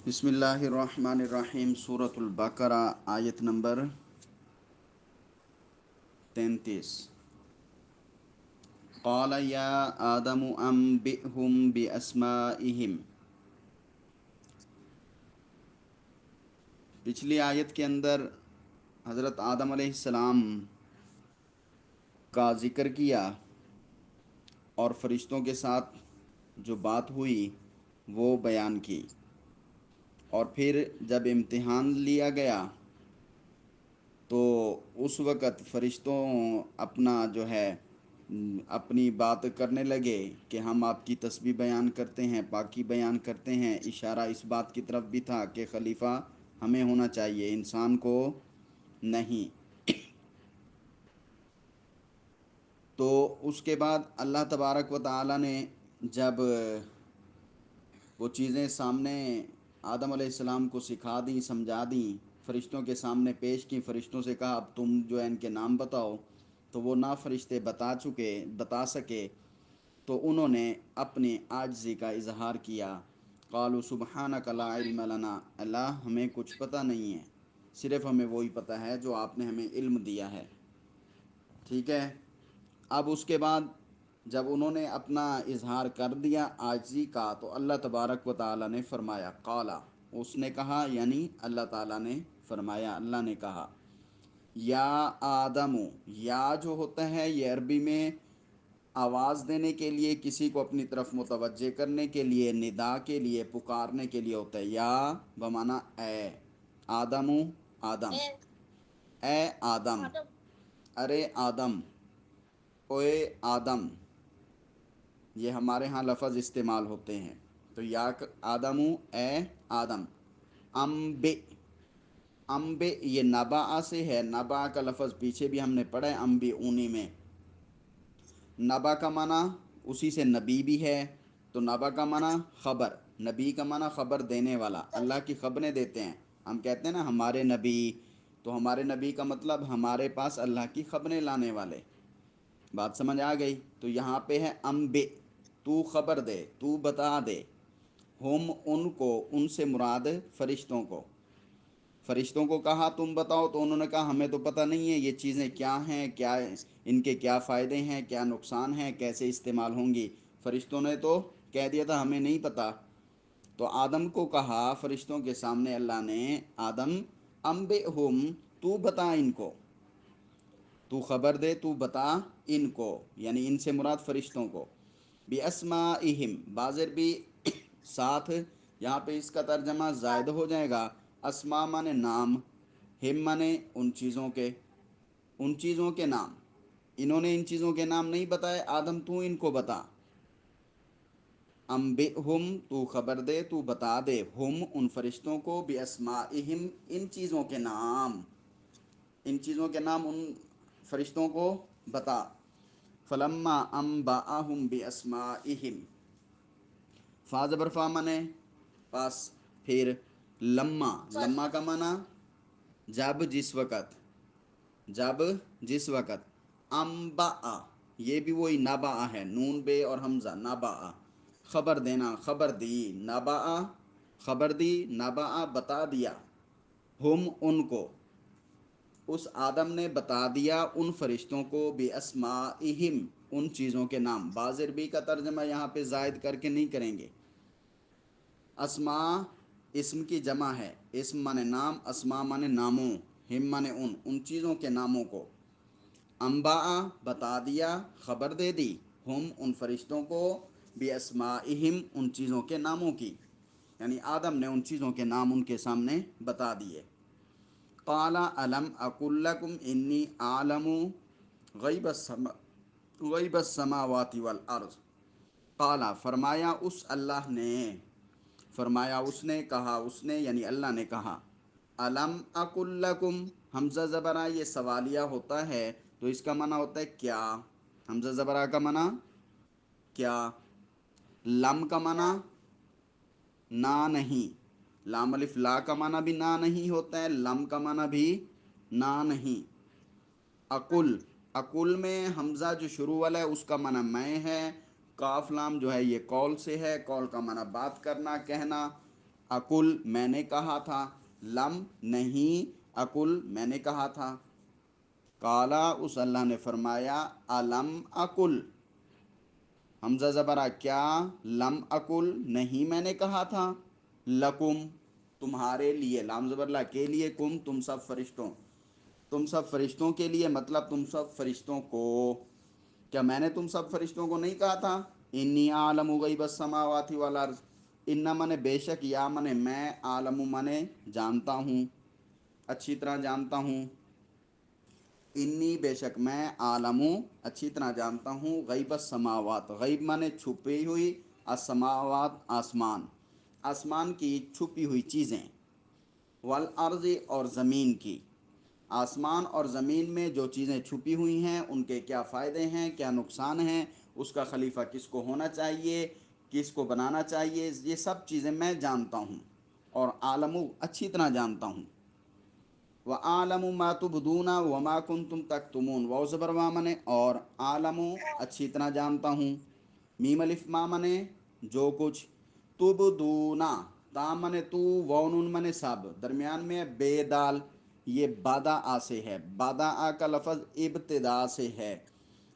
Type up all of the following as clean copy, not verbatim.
بسم اللہ الرحمن الرحیم، سورۃ البقرہ آیت نمبر 33۔ قال یا آدم انبئہم باسمائہم۔ پچھلی آیت کے اندر حضرت آدم علیہ السلام کا ذکر کیا اور فرشتوں کے ساتھ جو بات ہوئی وہ بیان کی، اور پھر جب امتحان لیا گیا تو اس وقت فرشتوں اپنا جو ہے اپنی بات کرنے لگے کہ ہم آپ کی تسبیح بیان کرتے ہیں، پاکی بیان کرتے ہیں۔ اشارہ اس بات کی طرف بھی تھا کہ خلیفہ ہمیں ہونا چاہیے، انسان کو نہیں۔ تو اس کے بعد اللہ تبارک و تعالی نے جب وہ چیزیں سامنے آدم علیہ السلام کو سکھا دیں، سمجھا دیں، فرشتوں کے سامنے پیش کی، فرشتوں سے کہا اب تم جو ہے ان کے نام بتاؤ، تو وہ نہ فرشتے بتا سکے، تو انہوں نے اپنی عاجزی کا اظہار کیا۔ قالوا سبحانک لا علم لنا، اللہ ہمیں کچھ پتہ نہیں ہے، صرف ہمیں وہی پتہ ہے جو آپ نے ہمیں علم دیا ہے۔ ٹھیک ہے، اب اس کے بعد جب انہوں نے اپنا اظہار کر دیا عاجزی کا، تو اللہ تبارک و تعالی نے فرمایا، قالا، اس نے کہا، یعنی اللہ تعالی نے فرمایا، اللہ نے کہا، یا آدم، یا جو ہوتا ہے یہ عربی میں آواز دینے کے لیے، کسی کو اپنی طرف متوجہ کرنے کے لیے، ندا کے لیے، پکارنے کے لیے ہوتا ہے۔ یا بمعنی اے، آدم، آدم، اے آدم، ارے آدم، اوے آدم، یہ ہمارے ہاں لفظ استعمال ہوتے ہیں۔ تو یا آدم، اے آدم، امبے، امبے یہ نبا سے ہے، نبا کا لفظ پیچھے بھی ہم نے پڑھا ہے، امبی اونی میں۔ نبا کا معنی اسی سے نبی بھی ہے، تو نبا کا معنی خبر، نبی کا معنی خبر دینے والا، اللہ کی خبریں دیتے ہیں۔ ہم کہتے ہیں نا ہمارے نبی، تو ہمارے نبی کا مطلب ہمارے پاس اللہ کی خبریں لانے والے۔ بات سمجھ آ گئی؟ تو یہاں پہ ہے امبے، تو خبر دے، تو بتا دے، ہم ان کو، ان سے مراد فرشتوں کو، فرشتوں کو کہا تم بتاؤ، تو انہوں نے کہا ہمیں تو پتہ نہیں ہے یہ چیزیں کیا ہیں، کیا ان کے کیا فائدے ہیں، کیا نقصان ہیں، کیسے استعمال ہوں گی۔ فرشتوں نے تو کہہ دیا تھا ہمیں نہیں پتہ۔ تو آدم کو کہا فرشتوں کے سامنے اللہ نے، آدم انبئہم، تو بتا ان کو، تو خبر دے، تو بتا ان کو، یعنی ان سے مراد فرشتوں کو، بِأَسْمَائِهِمْ، بازر بھی ساتھ یہاں پہ اس کا ترجمہ زائد ہو جائے گا، اسما مانے نام، ہم مانے ان چیزوں کے، ان چیزوں کے نام۔ انہوں نے ان چیزوں کے نام نہیں بتائے، آدم تو ان کو بتا۔ انبئہم، تو خبر دے، تو بتا دے، ہم ان فرشتوں کو، بِأَسْمَائِهِمْ، ان چیزوں کے نام، ان چیزوں کے نام ان فرشتوں کو بتا۔ فلما انبأہم بِأَسْمَائِهِمْ، فا زبر فا مانے پاس، پھر لما، لما کا معنی جب، جس وقت، جب جس وقت، انبأ، یہ بھی وہی نبأ ہے، نون بے اور حمزہ، نبأ، خبر دینا، خبر دی، نبأ خبر دی، نبأ بتا دیا، ہم ان کو، اس آدم نے بتا دیا ان فرشتوں کو، بِأَسْمَائِهِمْ، ان چیزوں کے نام۔ بعض عربی کا ترجمہ یہاں پہ زائد کر کے نہیں کریں گے۔ اسما اسم کی جمع ہے، اسم مانے نام، اسما مانے ناموں، ہم مانے ان چیزوں کے ناموں کو۔ انباء بتا دیا، خبر دے دی، ہم ان فرشتوں کو، بِأَسْمَائِهِمْ ان چیزوں کے ناموں کی، یعنی آدم نے ان چیزوں کے نام ان کے سامنے بتا دیے۔ قال الم اقل لکم انی اعلم غیب السماوات والارض، قال فرمایا اس اللہ نے، فرمایا اس نے، کہا اس نے، یعنی اللہ نے کہا، الم اقل لکم، حمزہ زبرہ یہ سوالیہ ہوتا ہے، تو اس کا معنی ہوتا ہے کیا، حمزہ زبرہ کا معنی کیا، لم کا معنی نہ نہیں، لام الف لا کا معنی بھی نہ نہیں ہوتا ہے، لم کا معنی بھی نہ نہیں۔ اقل، اقل میں حمزہ جو شروع والا ہے اس کا معنی میں ہے، کاف لام جو ہے یہ قول سے ہے، قول کا معنی بات کرنا، کہنا، اکل میں نے کہا تھا، لم نہیں، اکل میں نے کہا تھا، قالا اس اللہ نے فرمایا، الم اکل حمزہ زبرہ کیا، لم اکل نہیں میں نے کہا تھا، لکم تمہارے لیے، لام زبر لا کے لیے، کم تم سب فرشتوں، تم سب فرشتوں کے لیے، مطلب تم سب فرشتوں کو، کیا میں نے تم سب فرشتوں کو نہیں کہا تھا، انی عالم غیب السماوات والارض، ان من بے شک، یا من میں، عالم من جانتا ہوں، اچھی طرح جانتا ہوں، انی بے شک میں، عالم اچھی طرح جانتا ہوں، غیب السماوات، غیب من چھپی ہوئی، السماوات آسمان، آسمان کی چھپی ہوئی چیزیں، والارض اور زمین کی، آسمان اور زمین میں جو چیزیں چھپی ہوئی ہیں ان کے کیا فائدے ہیں، کیا نقصان ہیں، اس کا خلیفہ کس کو ہونا چاہیے، کس کو بنانا چاہیے، یہ سب چیزیں میں جانتا ہوں، اور عالم اچھی طرح جانتا ہوں، وَأَعْلَمُ مَا تُبْدُونَ وَمَا كُنْتُمْ تَكْتُمُونَ، واو زبر وا منے اور، عالم اچھی طرح جانتا ہوں، میم الف ما منے جو کچھ، تبدونا تا منے تو، وونون منے سب، درمیان میں بے دال، یہ بادا آ سے ہے، بادا آ کا لفظ ابتدا سے ہے،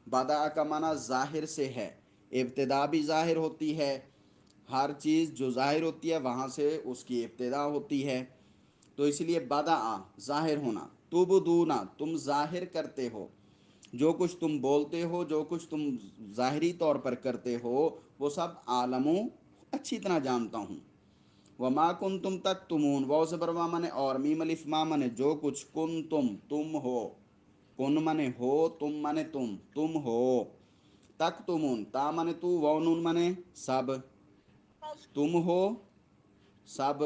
بادا آ کا معنی ظاہر سے ہے، ابتدا بھی ظاہر ہوتی ہے، ہر چیز جو ظاہر ہوتی ہے وہاں سے اس کی ابتدا ہوتی ہے، تو اس لیے بادا آ ظاہر ہونا، تبدونا تم ظاہر کرتے ہو، جو کچھ تم بولتے ہو، جو کچھ تم ظاہری طور پر کرتے ہو، وہ سب عالم اچھی طرح جانتا ہوں، وما کنتم تکتمون، واو زبر وا منے اور، میم الف ما منے جو کچھ، کنتم تم ہو، کن منے ہو، تم منے تم ہو، تکتمون تا منے تو، واو نون منے سب، تم ہو سب،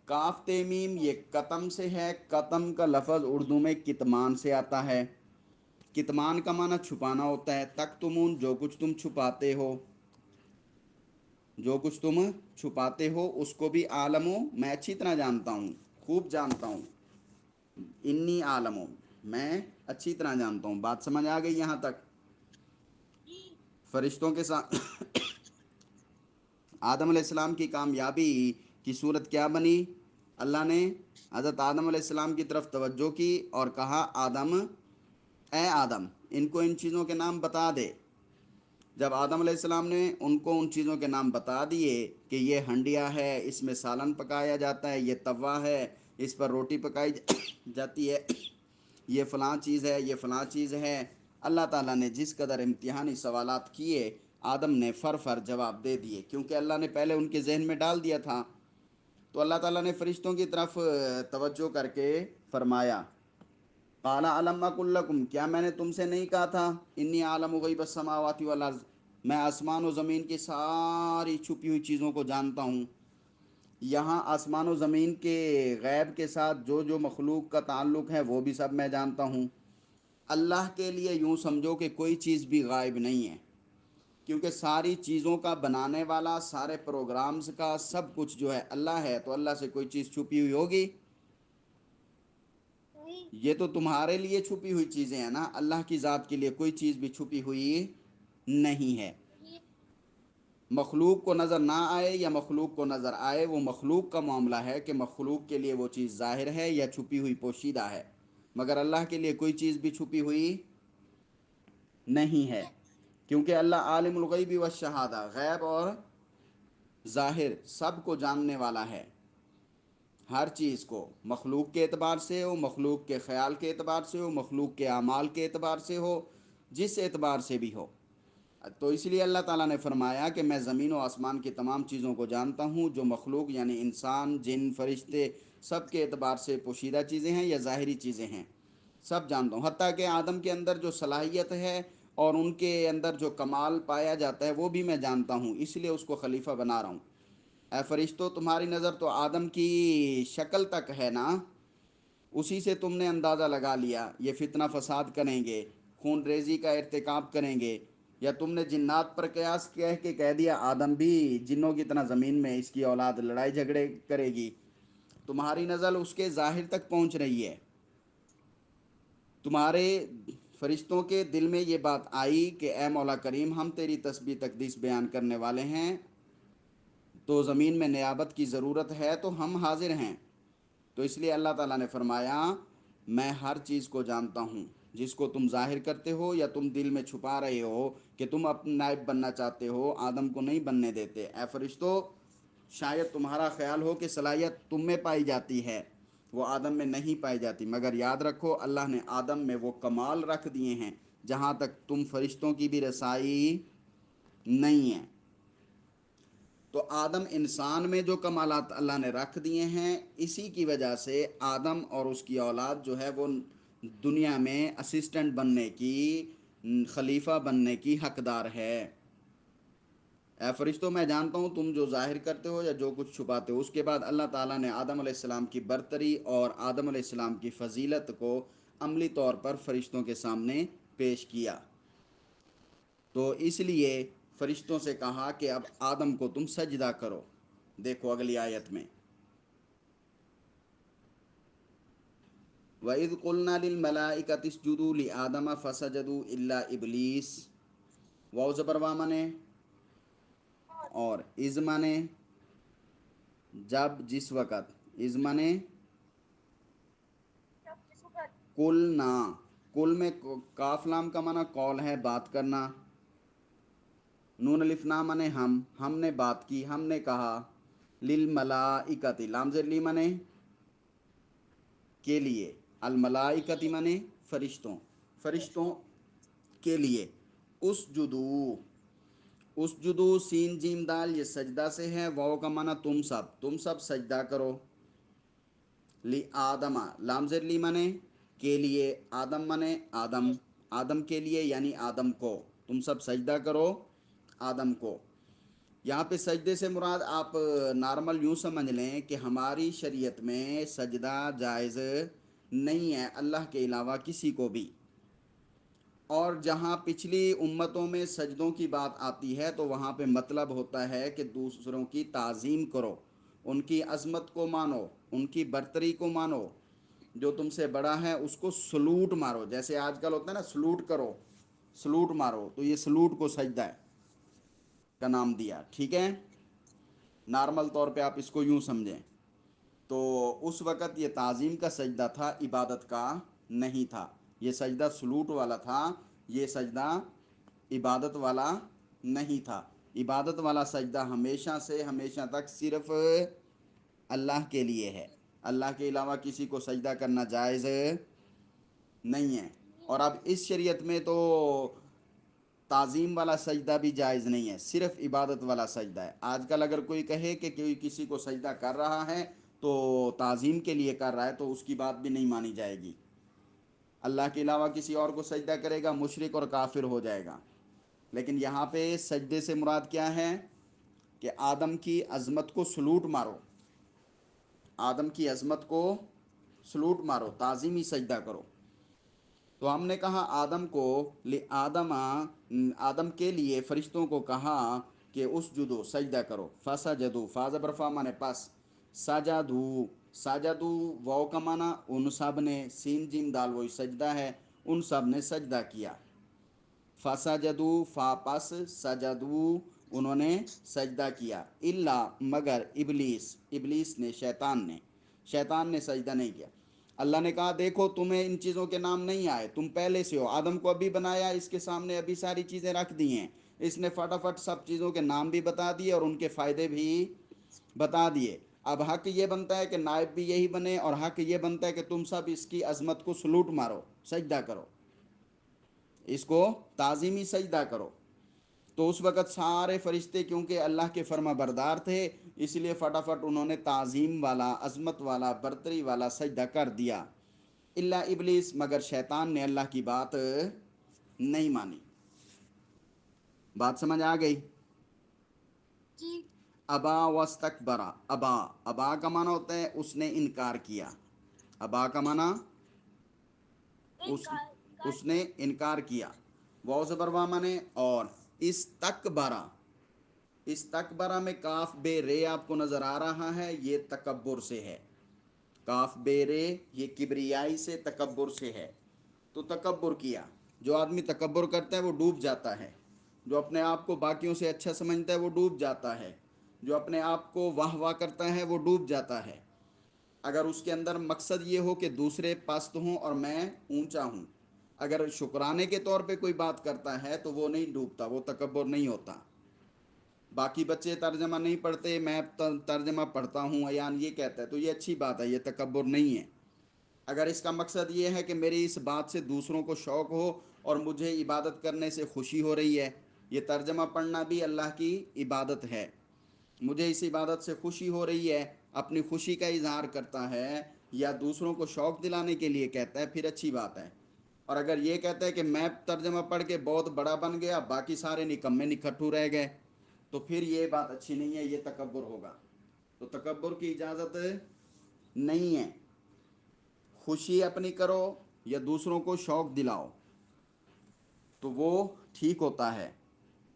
کاف تیمیم یہ قتم سے ہے، قتم کا لفظ اردو میں کتمان سے آتا ہے، کتمان کا معنی چھپانا ہوتا ہے، تکتمون جو کچھ تم چھپاتے ہو، جو کچھ تم چھپاتے ہو اس کو بھی عالم میں اچھی طرح جانتا ہوں، خوب جانتا ہوں، انی عالم میں اچھی طرح جانتا ہوں، بات سمجھ آ گئی یہاں تک؟ فرشتوں کے ساتھ آدم علیہ السلام کی کامیابی کی صورت کیا بنی، اللہ نے حضرت آدم علیہ السلام کی طرف توجہ کی اور کہا، آدم اے آدم ان کو ان چیزوں کے نام بتا دے، جب آدم علیہ السلام نے ان کو ان چیزوں کے نام بتا دیے کہ یہ ہنڈیا ہے، اس میں سالن پکایا جاتا ہے، یہ توا ہے، اس پر روٹی پکائی جاتی ہے، یہ فلاں چیز ہے، یہ فلاں چیز ہے، اللہ تعالیٰ نے جس قدر امتحانی سوالات کیے، آدم نے فر جواب دے دیے، کیونکہ اللہ نے پہلے ان کے ذہن میں ڈال دیا تھا، تو اللہ تعالیٰ نے فرشتوں کی طرف توجہ کر کے فرمایا، قال الم اقل لکم کیا میں نے تم سے نہیں کہا تھا، انی عالم غیب السماوات والارض میں آسمان و زمین کی ساری چھپی ہوئی چیزوں کو جانتا ہوں، یہاں آسمان و زمین کے غیب کے ساتھ جو جو مخلوق کا تعلق ہے وہ بھی سب میں جانتا ہوں، اللہ کے لیے یوں سمجھو کہ کوئی چیز بھی غائب نہیں ہے، کیونکہ ساری چیزوں کا بنانے والا، سارے پروگرامز کا سب کچھ جو ہے اللہ ہے، تو اللہ سے کوئی چیز چھپی ہوئی ہوگی، یہ تو تمہارے لیے چھپی ہوئی چیزیں ہیں نا، اللہ کی ذات کے لیے کوئی چیز بھی چھپی ہوئی نہیں ہے، مخلوق کو نظر نہ آئے یا مخلوق کو نظر آئے وہ مخلوق کا معاملہ ہے کہ مخلوق کے لیے وہ چیز ظاہر ہے یا چھپی ہوئی پوشیدہ ہے، مگر اللہ کے لیے کوئی چیز بھی چھپی ہوئی نہیں ہے، کیونکہ اللہ عالم الغیب والشہادہ غیب اور ظاہر سب کو جاننے والا ہے، ہر چیز کو، مخلوق کے اعتبار سے ہو، مخلوق کے خیال کے اعتبار سے ہو، مخلوق کے اعمال کے اعتبار سے ہو، جس اعتبار سے بھی ہو، تو اس لیے اللہ تعالیٰ نے فرمایا کہ میں زمین و آسمان کی تمام چیزوں کو جانتا ہوں، جو مخلوق یعنی انسان، جن، فرشتے سب کے اعتبار سے پوشیدہ چیزیں ہیں یا ظاہری چیزیں ہیں، سب جانتا ہوں، حتیٰ کہ آدم کے اندر جو صلاحیت ہے اور ان کے اندر جو کمال پایا جاتا ہے وہ بھی میں جانتا ہوں، اس لیے اس کو خلیفہ بنا رہا ہوں، اے فرشتوں تمہاری نظر تو آدم کی شکل تک ہے نا، اسی سے تم نے اندازہ لگا لیا یہ فتنہ فساد کریں گے، خون ریزی کا ارتکاب کریں گے، یا تم نے جنات پر قیاس کہہ کے کہہ دیا آدم بھی جنوں کی طرح زمین میں اس کی اولاد لڑائی جھگڑے کرے گی، تمہاری نظر اس کے ظاہر تک پہنچ رہی ہے، تمہارے فرشتوں کے دل میں یہ بات آئی کہ اے مولا کریم ہم تیری تسبیح تقدیس بیان کرنے والے ہیں، تو زمین میں نیابت کی ضرورت ہے تو ہم حاضر ہیں۔ تو اس لیے اللہ تعالیٰ نے فرمایا میں ہر چیز کو جانتا ہوں، جس کو تم ظاہر کرتے ہو یا تم دل میں چھپا رہے ہو کہ تم اپنا نائب بننا چاہتے ہو، آدم کو نہیں بننے دیتے۔ اے فرشتو، شاید تمہارا خیال ہو کہ صلاحیت تم میں پائی جاتی ہے، وہ آدم میں نہیں پائی جاتی، مگر یاد رکھو اللہ نے آدم میں وہ کمال رکھ دیے ہیں جہاں تک تم فرشتوں کی بھی رسائی نہیں ہے۔ تو آدم انسان میں جو کمالات اللہ نے رکھ دیے ہیں، اسی کی وجہ سے آدم اور اس کی اولاد جو ہے وہ دنیا میں اسسٹنٹ بننے کی، خلیفہ بننے کی حقدار ہے۔ اے فرشتوں، میں جانتا ہوں تم جو ظاہر کرتے ہو یا جو کچھ چھپاتے ہو۔ اس کے بعد اللہ تعالیٰ نے آدم علیہ السلام کی برتری اور آدم علیہ السلام کی فضیلت کو عملی طور پر فرشتوں کے سامنے پیش کیا۔ تو اس لیے فرشتوں سے کہا کہ اب آدم کو تم سجدہ کرو۔ دیکھو اگلی آیت میں، وَإِذْ قُلْنَا لِلْمَلَائِكَةِ اسْجُدُوا لِآدَمَ فَسَجَدُوا إِلَّا إِبْلِيسَ، واو زبر وا مانے اور از مانے جب جس وقت، از مانے کل نا، کل میں کاف لام کا معنی قول ہے، بات کرنا، نون الف نا مانے ہم نے بات کی، ہم نے کہا، للملائکتی لام زیر لی مانے کے لیے، الملائکتی مانے فرشتوں، فرشتوں کے لیے، اسجدو سین جیم دال یہ سجدہ سے ہے، واو کا معنی تم سب سجدہ کرو، لی آدم لام زیر لی مانے کے لیے، آدم مانے آدم کے لیے یعنی آدم کو، تم سب سجدہ کرو آدم کو۔ یہاں پہ سجدے سے مراد آپ نارمل یوں سمجھ لیں کہ ہماری شریعت میں سجدہ جائز نہیں ہے اللہ کے علاوہ کسی کو بھی، اور جہاں پچھلی امتوں میں سجدوں کی بات آتی ہے تو وہاں پہ مطلب ہوتا ہے کہ دوسروں کی تعظیم کرو، ان کی عظمت کو مانو، ان کی برتری کو مانو، جو تم سے بڑا ہے اس کو سلوٹ مارو، جیسے آج کل ہوتا ہے نا سلوٹ کرو، سلوٹ مارو، تو یہ سلوٹ کو سجدہ ہے کا نام دیا، ٹھیک ہے، نارمل طور پہ آپ اس کو یوں سمجھیں۔ تو اس وقت یہ تعظیم کا سجدہ تھا، عبادت کا نہیں تھا، یہ سجدہ سلوٹ والا تھا، یہ سجدہ عبادت والا نہیں تھا۔ عبادت والا سجدہ ہمیشہ سے ہمیشہ تک صرف اللہ کے لیے ہے، اللہ کے علاوہ کسی کو سجدہ کرنا جائز نہیں ہے۔ اور اب اس شریعت میں تو تعظیم والا سجدہ بھی جائز نہیں ہے، صرف عبادت والا سجدہ ہے۔ آج کل اگر کوئی کہے کہ کوئی کسی کو سجدہ کر رہا ہے تو تعظیم کے لیے کر رہا ہے تو اس کی بات بھی نہیں مانی جائے گی، اللہ کے علاوہ کسی اور کو سجدہ کرے گا مشرک اور کافر ہو جائے گا۔ لیکن یہاں پہ سجدے سے مراد کیا ہے کہ آدم کی عظمت کو سلوٹ مارو، آدم کی عظمت کو سلوٹ مارو، تعظیمی سجدہ کرو۔ تو ہم نے کہا آدم کو، آدم کے لیے فرشتوں کو کہا کہ اسجدو سجدہ کرو، فسجدو فا زبر فا مانے پس، سجدو واو کا معنی ان سب نے، سین جیم دال وہی سجدہ ہے، ان سب نے سجدہ کیا، فسجدو فا پس سجدو انہوں نے سجدہ کیا، الا مگر ابلیس نے، شیطان نے سجدہ نہیں کیا۔ اللہ نے کہا دیکھو تمہیں ان چیزوں کے نام نہیں آئے، تم پہلے سے ہو، آدم کو ابھی بنایا، اس کے سامنے ابھی ساری چیزیں رکھ دی ہیں، اس نے فٹافٹ سب چیزوں کے نام بھی بتا دیے اور ان کے فائدے بھی بتا دیے۔ اب حق یہ بنتا ہے کہ نائب بھی یہی بنے، اور حق یہ بنتا ہے کہ تم سب اس کی عظمت کو سلوٹ مارو، سجدہ کرو، اس کو تعظیمی سجدہ کرو۔ تو اس وقت سارے فرشتے کیونکہ اللہ کے فرما بردار تھے، اس لیے فٹافٹ انہوں نے تعظیم والا، عظمت والا، برتری والا سجدہ کر دیا، الا ابلیس مگر شیطان نے اللہ کی بات نہیں مانی۔ بات سمجھ آ گئی؟ ابا واستکبرا، ابا کا معنی ہوتا ہے اس نے انکار کیا، ابا کا معنی اس نے انکار کیا، واو زبر وا مانے اور، استکبرا میں کاف بے رے آپ کو نظر آ رہا ہے، یہ تکبر سے ہے، کاف بے رے یہ کبریائی سے، تکبر سے ہے، تو تکبر کیا۔ جو آدمی تکبر کرتا ہے وہ ڈوب جاتا ہے، جو اپنے آپ کو باقیوں سے اچھا سمجھتا ہے وہ ڈوب جاتا ہے، جو اپنے آپ کو واہ واہ کرتا ہے وہ ڈوب جاتا ہے۔ اگر اس کے اندر مقصد یہ ہو کہ دوسرے پست ہوں اور میں اونچا ہوں، اگر شکرانے کے طور پہ کوئی بات کرتا ہے تو وہ نہیں ڈوبتا، وہ تکبر نہیں ہوتا۔ باقی بچے ترجمہ نہیں پڑھتے، میں ترجمہ پڑھتا ہوں، ایان یہ کہتا ہے تو یہ اچھی بات ہے، یہ تکبر نہیں ہے۔ اگر اس کا مقصد یہ ہے کہ میری اس بات سے دوسروں کو شوق ہو اور مجھے عبادت کرنے سے خوشی ہو رہی ہے، یہ ترجمہ پڑھنا بھی اللہ کی عبادت ہے، مجھے اس عبادت سے خوشی ہو رہی ہے، اپنی خوشی کا اظہار کرتا ہے یا دوسروں کو شوق دلانے کے لیے کہتا ہے، پھر اچھی بات ہے۔ اور اگر یہ کہتا ہے کہ میں ترجمہ پڑھ کے بہت بڑا بن گیا، باقی سارے نکمے نکھٹو رہ گئے، تو پھر یہ بات اچھی نہیں ہے، یہ تکبر ہوگا۔ تو تکبر کی اجازت نہیں ہے۔ خوشی اپنی کرو یا دوسروں کو شوق دلاؤ تو وہ ٹھیک ہوتا ہے،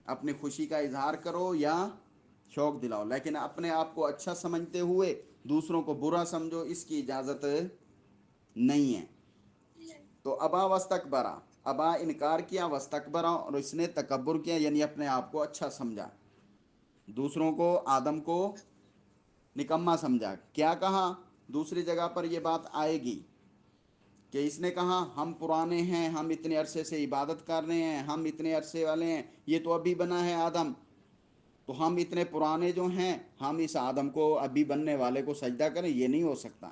اپنی خوشی کا اظہار کرو یا شوق دلاؤ، لیکن اپنے آپ کو اچھا سمجھتے ہوئے دوسروں کو برا سمجھو، اس کی اجازت نہیں ہے۔ تو ابا واستکبرا، ابا انکار کیا، واستکبرا اور اس نے تکبر کیا، یعنی اپنے آپ کو اچھا سمجھا، دوسروں کو آدم کو نکما سمجھا۔ کیا کہا؟ دوسری جگہ پر یہ بات آئے گی کہ اس نے کہا ہم پرانے ہیں، ہم اتنے عرصے سے عبادت کر رہے ہیں، ہم اتنے عرصے والے ہیں، یہ تو ابھی بنا ہے آدم، تو ہم اتنے پرانے جو ہیں ہم اس آدم کو ابھی بننے والے کو سجدہ کریں، یہ نہیں ہو سکتا۔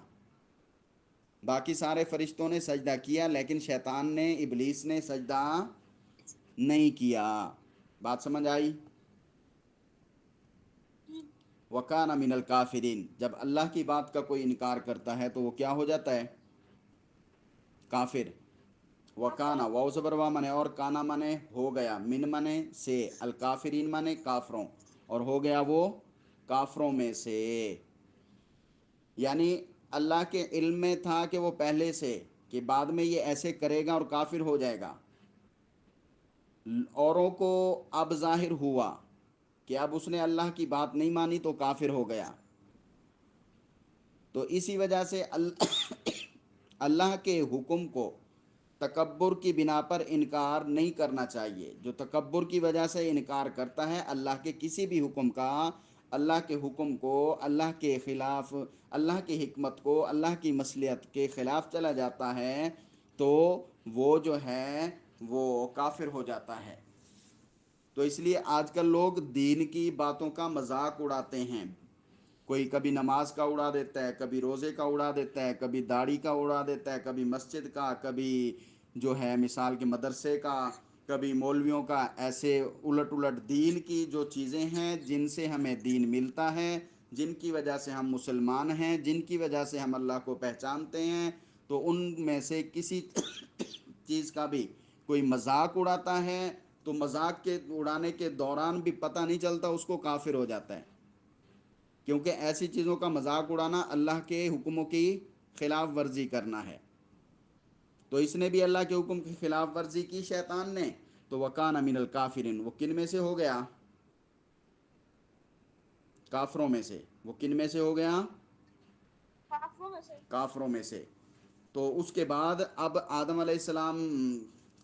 باقی سارے فرشتوں نے سجدہ کیا لیکن شیطان نے، ابلیس نے سجدہ نہیں کیا۔ بات سمجھ آئی؟ وَكَانَ مِنَ الْكَافِرِينَ، جب اللہ کی بات کا کوئی انکار کرتا ہے تو وہ کیا ہو جاتا ہے؟ کافر۔ وکانا، واو زبر وا منے، اور کانا منے ہو گیا، من منے سے، الکافرین منے کافروں، اور ہو گیا وہ کافروں میں سے۔ یعنی اللہ کے علم میں تھا کہ وہ پہلے سے، کہ بعد میں یہ ایسے کرے گا اور کافر ہو جائے گا، اوروں کو اب ظاہر ہوا کہ اب اس نے اللہ کی بات نہیں مانی تو کافر ہو گیا۔ تو اسی وجہ سے اللہ کے حکم کو تکبر کی بنا پر انکار نہیں کرنا چاہیے۔ جو تکبر کی وجہ سے انکار کرتا ہے اللہ کے کسی بھی حکم کا، اللہ کے حکم کو، اللہ کے خلاف، اللہ کی حکمت کو، اللہ کی مصلحت کے خلاف چلا جاتا ہے، تو وہ جو ہے وہ کافر ہو جاتا ہے۔ تو اس لیے آج کل لوگ دین کی باتوں کا مذاق اڑاتے ہیں، کوئی کبھی نماز کا اڑا دیتا ہے، کبھی روزے کا اڑا دیتا ہے، کبھی داڑھی کا اڑا دیتا ہے، کبھی مسجد کا، کبھی جو ہے مثال کے مدرسے کا، کبھی مولویوں کا، ایسے الٹ الٹ دین کی جو چیزیں ہیں جن سے ہمیں دین ملتا ہے، جن کی وجہ سے ہم مسلمان ہیں، جن کی وجہ سے ہم اللہ کو پہچانتے ہیں، تو ان میں سے کسی چیز کا بھی کوئی مذاق اڑاتا ہے تو مذاق کے اڑانے کے دوران بھی پتہ نہیں چلتا اس کو کافر ہو جاتا ہے، کیونکہ ایسی چیزوں کا مذاق اڑانا اللہ کے حکموں کی خلاف ورزی کرنا ہے۔ تو اس نے بھی اللہ کے حکم کی خلاف ورزی کی شیطان نے، تو وَكَانَ مِنَ الْكَافِرِينَ، وہ کن میں سے ہو گیا؟ کافروں میں سے۔ وہ کن میں سے ہو گیا؟ کافروں میں سے۔ تو اس کے بعد اب آدم علیہ السلام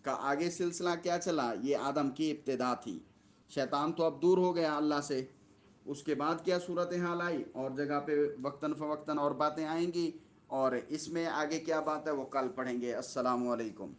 کا آگے سلسلہ کیا چلا؟ یہ آدم کی ابتدا تھی، شیطان تو اب دور ہو گیا اللہ سے۔ اس کے بعد کیا صورتحال آئی، اور جگہ پہ وقتاً فوقتاً اور باتیں آئیں گی، اور اس میں آگے کیا بات ہے وہ کل پڑھیں گے۔ السلام علیکم۔